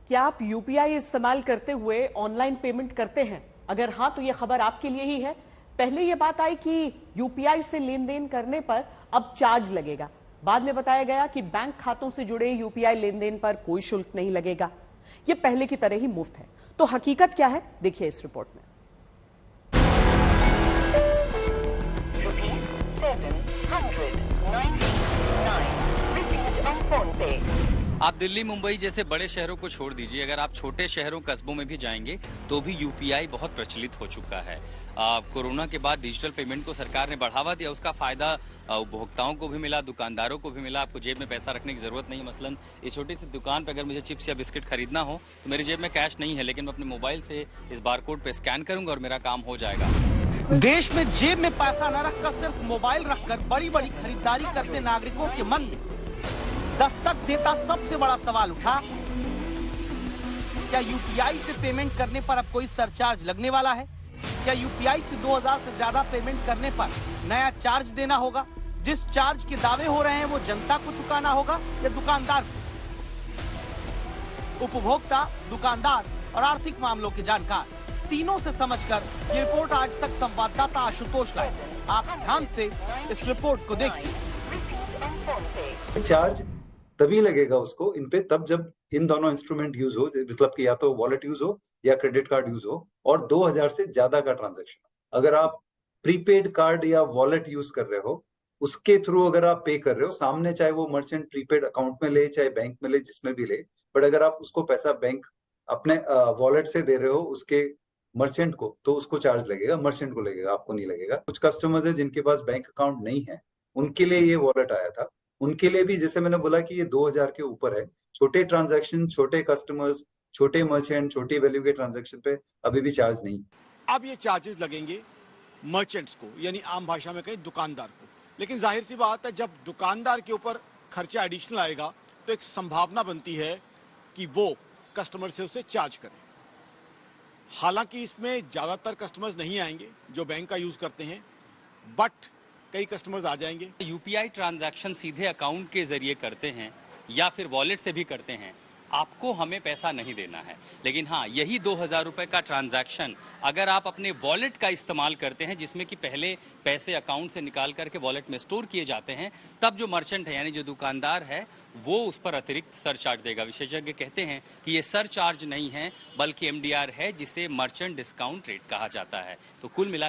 क्या आप यूपीआई इस्तेमाल करते हुए ऑनलाइन पेमेंट करते हैं? अगर हाँ तो ये खबर आपके लिए ही है। पहले ये बात आई कि यूपीआई से लेन देन करने पर अब चार्ज लगेगा। बाद में बताया गया कि बैंक खातों से जुड़े यूपीआई लेन देन पर कोई शुल्क नहीं लगेगा। ये पहले की तरह ही मुफ्त है। तो हकीकत क्या है, देखिए इस रिपोर्ट में। आप दिल्ली मुंबई जैसे बड़े शहरों को छोड़ दीजिए, अगर आप छोटे शहरों कस्बों में भी जाएंगे तो भी यूपीआई बहुत प्रचलित हो चुका है। कोरोना के बाद डिजिटल पेमेंट को सरकार ने बढ़ावा दिया, उसका फायदा उपभोक्ताओं को भी मिला, दुकानदारों को भी मिला। आपको जेब में पैसा रखने की जरूरत नहीं है। मसलन इस छोटी सी दुकान पर अगर मुझे चिप्स या बिस्किट खरीदना हो तो मेरी जेब में कैश नहीं है, लेकिन मैं अपने मोबाइल से इस बारकोड पे स्कैन करूंगा और मेरा काम हो जाएगा। देश में जेब में पैसा न रखकर सिर्फ मोबाइल रखकर बड़ी बड़ी खरीदारी करते नागरिकों के मन में दस्तक देता सबसे बड़ा सवाल उठा, क्या यूपीआई से पेमेंट करने पर अब कोई सरचार्ज लगने वाला है? क्या यूपीआई से 2000 से ज्यादा पेमेंट करने पर नया चार्ज देना होगा? जिस चार्ज के दावे हो रहे हैं वो जनता को चुकाना होगा या दुकानदार को? उपभोक्ता, दुकानदार और आर्थिक मामलों के जानकार तीनों से समझकर ये रिपोर्ट आज तक संवाददाता आशुतोष लाए। आप ध्यान से इस रिपोर्ट को देखिए। चार्ज तभी लगेगा उसको इन पे तब जब इन दोनों इंस्ट्रूमेंट यूज हो, मतलब कि या तो वॉलेट यूज हो या क्रेडिट कार्ड यूज हो और 2000 से ज्यादा का ट्रांजैक्शन। अगर आप प्रीपेड कार्ड या वॉलेट यूज कर रहे हो, उसके थ्रू अगर आप पे कर रहे हो सामने, चाहे वो मर्चेंट प्रीपेड अकाउंट में ले चाहे बैंक में ले, जिसमें भी ले, बट अगर आप उसको पैसा बैंक अपने वॉलेट से दे रहे हो उसके मर्चेंट को, तो उसको चार्ज लगेगा, मर्चेंट को लगेगा, आपको नहीं लगेगा। कुछ कस्टमर्स है जिनके पास बैंक अकाउंट नहीं है, उनके लिए ये वॉलेट आया था। उनके लिए भी जैसे मैंने बोला कि ये 2000 के ऊपर है। छोटे ट्रांजैक्शन, छोटे कस्टमर्स, छोटे मर्चेंट, छोटी वैल्यू के ट्रांजैक्शन पे अभी भी चार्ज नहीं। अब ये चार्जेस लगेंगे मर्चेंट्स को, यानी आम भाषा में कहें दुकानदार को। लेकिन जाहिर सी बात है, जब दुकानदार के ऊपर खर्चा एडिशनल आएगा तो एक संभावना बनती है कि वो कस्टमर से उसे चार्ज करें। हालांकि इसमें ज्यादातर कस्टमर्स नहीं आएंगे जो बैंक का यूज करते हैं, बट कई कस्टमर्स आ जाएंगे। यूपीआई ट्रांजैक्शन सीधे अकाउंट के जरिए करते हैं या फिर वॉलेट से भी करते हैं, आपको हमें पैसा नहीं देना है। लेकिन हाँ, यही 2000 रुपए का ट्रांजैक्शन अगर आप अपने वॉलेट का इस्तेमाल करते हैं, जिसमें कि पहले पैसे अकाउंट से निकाल करके वॉलेट में स्टोर किए जाते हैं, तब जो मर्चेंट है यानी जो दुकानदार है वो उस पर अतिरिक्त सरचार्ज देगा। विशेषज्ञ कहते हैं कि ये सरचार्ज नहीं है बल्कि एमडीआर है, जिसे मर्चेंट डिस्काउंट रेट कहा जाता है। तो कुल मिला